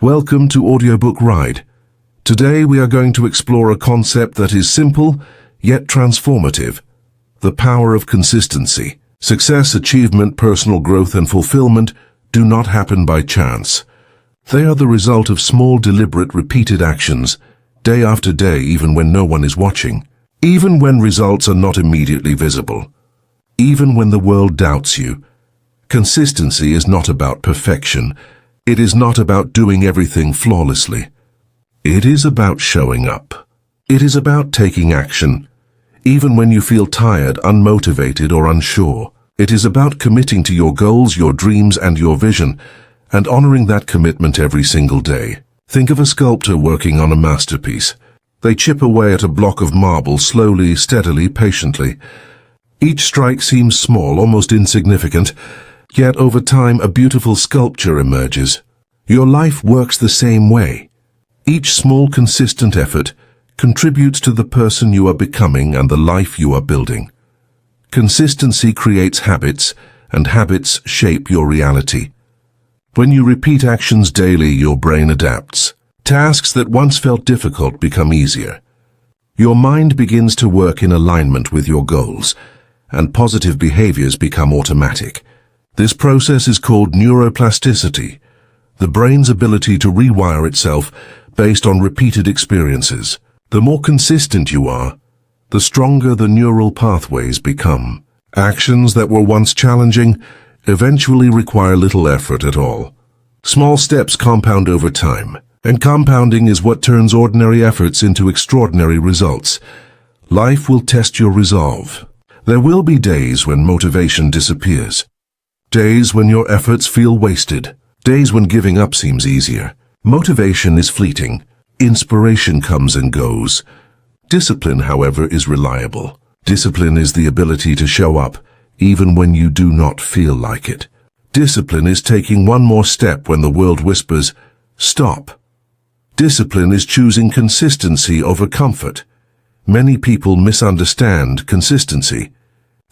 Welcome to Audiobook Ride. Today we are going to explore a concept that is simple, yet transformative. The power of consistency. Success, achievement, personal growth and fulfillment do not happen by chance. They are the result of small, deliberate, repeated actions, day after day, even when no one is watching. Even when results are not immediately visible. Even when the world doubts you. Consistency is not about perfection. It is not about doing everything flawlessly. It is about showing up. It is about taking action, even when you feel tired, unmotivated, or unsure. It is about committing to your goals, your dreams, and your vision, and honoring that commitment every single day. Think of a sculptor working on a masterpiece. They chip away at a block of marble slowly, steadily, patiently. Each strike seems small, almost insignificant, yet over time a beautiful sculpture emerges. Your life works the same way. Each small, consistent effort contributes to the person you are becoming and the life you are building. Consistency creates habits, and habits shape your reality. When you repeat actions daily, your brain adapts. Tasks that once felt difficult become easier. Your mind begins to work in alignment with your goals, and positive behaviors become automatic. This process is called neuroplasticity, the brain's ability to rewire itself based on repeated experiences. The more consistent you are, the stronger the neural pathways become. Actions that were once challenging eventually require little effort at all. Small steps compound over time, and compounding is what turns ordinary efforts into extraordinary results. Life will test your resolve. There will be days when motivation disappears. Days when your efforts feel wasted. Days when giving up seems easier. Motivation is fleeting. Inspiration comes and goes. Discipline, however, is reliable. Discipline is the ability to show up, even when you do not feel like it. Discipline is taking one more step when the world whispers, "Stop." Discipline is choosing consistency over comfort. Many people misunderstand consistency.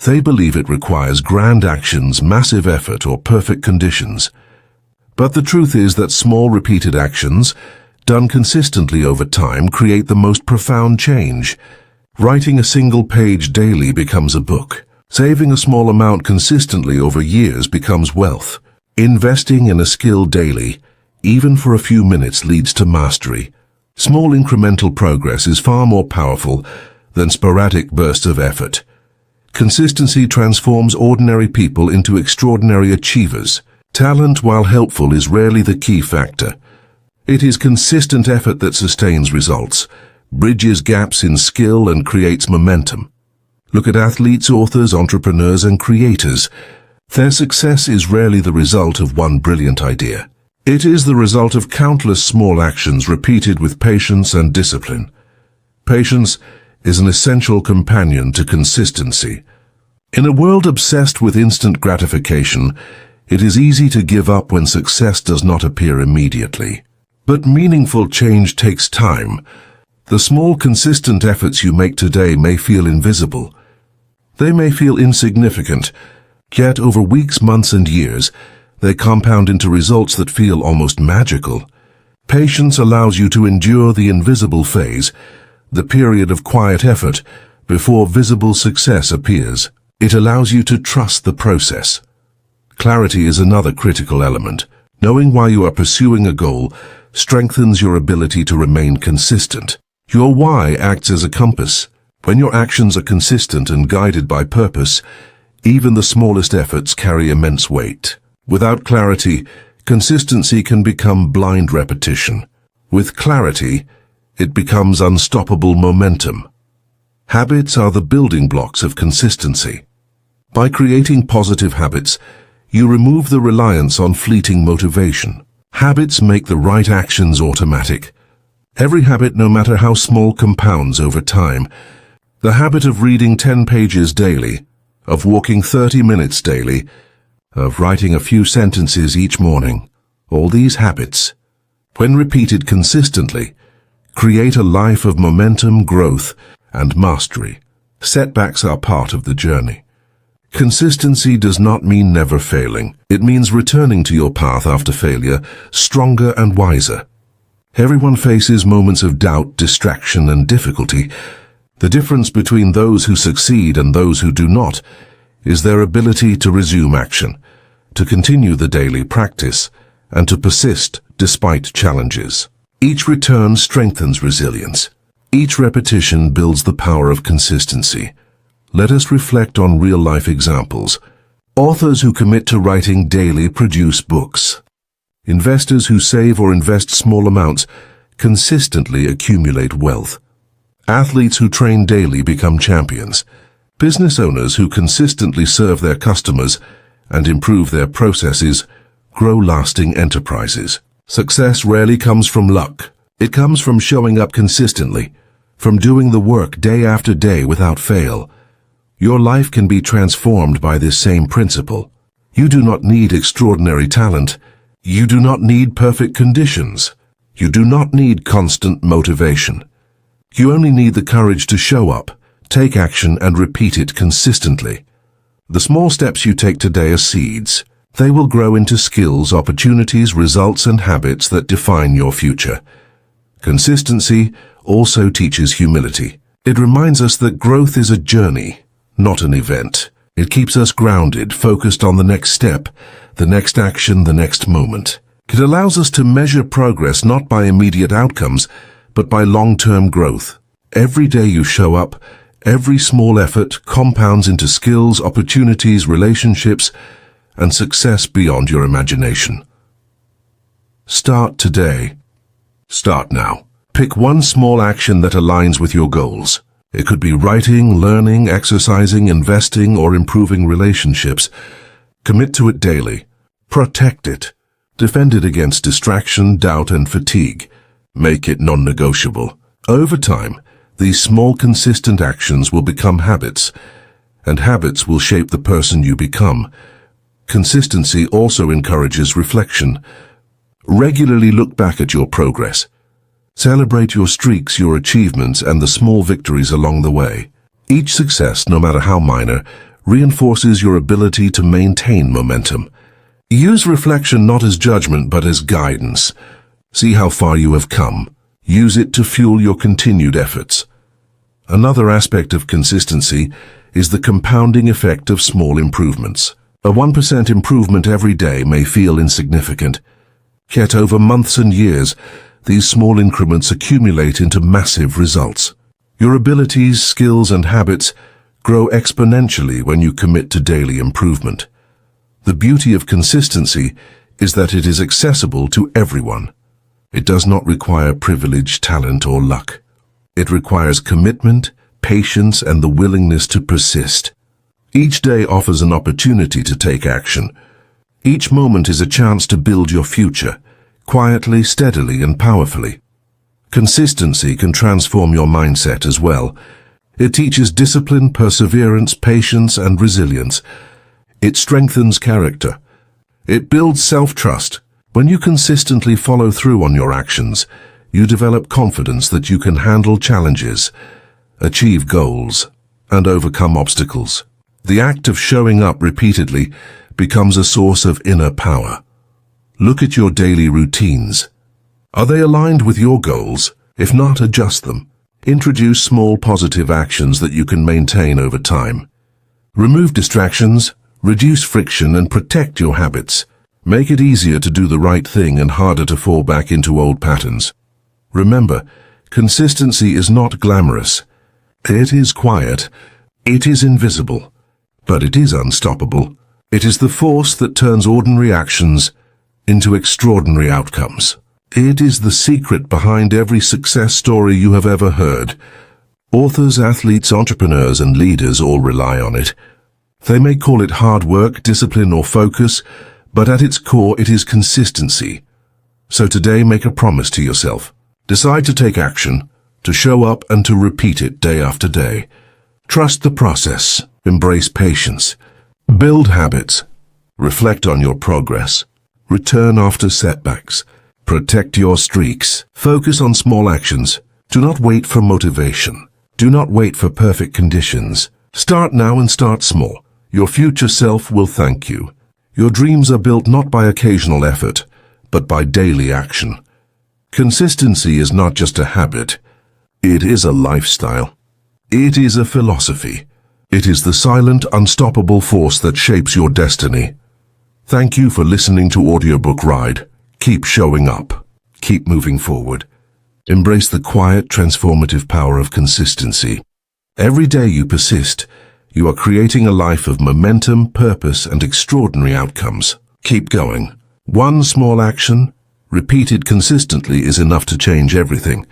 They believe it requires grand actions, massive effort, or perfect conditions. But the truth is that small, repeated actions, done consistently over time, create the most profound change. Writing a single page daily becomes a book. Saving a small amount consistently over years becomes wealth. Investing in a skill daily, even for a few minutes, leads to mastery. Small incremental progress is far more powerful than sporadic bursts of effort. Consistency transforms ordinary people into extraordinary achievers. Talent, while helpful, is rarely the key factor. It is consistent effort that sustains results, bridges gaps in skill, and creates momentum. Look at athletes, authors, entrepreneurs, and creators. Their success is rarely the result of one brilliant idea. It is the result of countless small actions repeated with patience and discipline. Patience is an essential companion to consistency. In a world obsessed with instant gratification, it is easy to give up when success does not appear immediately. But meaningful change takes time. The small, consistent efforts you make today may feel invisible. They may feel insignificant, yet over weeks, months, and years, they compound into results that feel almost magical. Patience allows you to endure the invisible phase, the period of quiet effort, before visible success appears. It allows you to trust the process. Clarity is another critical element. Knowing why you are pursuing a goal strengthens your ability to remain consistent. Your why acts as a compass. When your actions are consistent and guided by purpose, even the smallest efforts carry immense weight. Without clarity, consistency can become blind repetition. With clarity, it becomes unstoppable momentum. Habits are the building blocks of consistency. By creating positive habits, you remove the reliance on fleeting motivation. Habits make the right actions automatic. Every habit, no matter how small, compounds over time. The habit of reading 10 pages daily, of walking 30 minutes daily, of writing a few sentences each morning, all these habits, when repeated consistently, create a life of momentum, growth, and mastery. Setbacks are part of the journey. Consistency does not mean never failing. It means returning to your path after failure, stronger and wiser. Everyone faces moments of doubt, distraction, and difficulty. The difference between those who succeed and those who do not is their ability to resume action, to continue the daily practice, and to persist despite challenges. Each return strengthens resilience. Each repetition builds the power of consistency. Let us reflect on real-life examples. Authors who commit to writing daily produce books. Investors who save or invest small amounts consistently accumulate wealth. Athletes who train daily become champions. Business owners who consistently serve their customers and improve their processes grow lasting enterprises. Success rarely comes from luck. It comes from showing up consistently, from doing the work day after day without fail. Your life can be transformed by this same principle. You do not need extraordinary talent. You do not need perfect conditions. You do not need constant motivation. You only need the courage to show up, take action, and repeat it consistently. The small steps you take today are seeds. They will grow into skills, opportunities, results, and habits that define your future. Consistency also teaches humility. It reminds us that growth is a journey, not an event. It keeps us grounded, focused on the next step, the next action, the next moment. It allows us to measure progress not by immediate outcomes, but by long-term growth. Every day you show up, every small effort compounds into skills, opportunities, relationships, and success beyond your imagination. Start today. Start now. Pick one small action that aligns with your goals. It could be writing, learning, exercising, investing, or improving relationships. Commit to it daily. Protect it. Defend it against distraction, doubt, and fatigue. Make it non-negotiable. Over time, these small, consistent actions will become habits, and habits will shape the person you become. Consistency also encourages reflection. Regularly look back at your progress. Celebrate your streaks, your achievements, and the small victories along the way. Each success, no matter how minor, reinforces your ability to maintain momentum. Use reflection not as judgment but as guidance. See how far you have come. Use it to fuel your continued efforts. Another aspect of consistency is the compounding effect of small improvements. A 1% improvement every day may feel insignificant, yet over months and years, these small increments accumulate into massive results. Your abilities, skills, and habits grow exponentially when you commit to daily improvement. The beauty of consistency is that it is accessible to everyone. It does not require privilege, talent, or luck. It requires commitment, patience, and the willingness to persist. Each day offers an opportunity to take action. Each moment is a chance to build your future, quietly, steadily, and powerfully. Consistency can transform your mindset as well. It teaches discipline, perseverance, patience, and resilience. It strengthens character. It builds self-trust. When you consistently follow through on your actions, you develop confidence that you can handle challenges, achieve goals, and overcome obstacles. The act of showing up repeatedly becomes a source of inner power. Look at your daily routines. Are they aligned with your goals? If not, adjust them. Introduce small positive actions that you can maintain over time. Remove distractions, reduce friction, and protect your habits. Make it easier to do the right thing and harder to fall back into old patterns. Remember, consistency is not glamorous. It is quiet. It is invisible. But it is unstoppable. It is the force that turns ordinary actions into extraordinary outcomes. It is the secret behind every success story you have ever heard. Authors, athletes, entrepreneurs, and leaders all rely on it. They may call it hard work, discipline, or focus, but at its core it is consistency. So today, make a promise to yourself. Decide to take action, to show up, and to repeat it day after day. Trust the process. Embrace patience. Build habits. Reflect on your progress. Return after setbacks. Protect your streaks. Focus on small actions. Do not wait for motivation. Do not wait for perfect conditions. Start now and start small. Your future self will thank you. Your dreams are built not by occasional effort, but by daily action. Consistency is not just a habit. It is a lifestyle. It is a philosophy. It is the silent, unstoppable force that shapes your destiny. Thank you for listening to Audiobook Ride. Keep showing up. Keep moving forward. Embrace the quiet, transformative power of consistency. Every day you persist, you are creating a life of momentum, purpose, and extraordinary outcomes. Keep going. One small action, repeated consistently, is enough to change everything.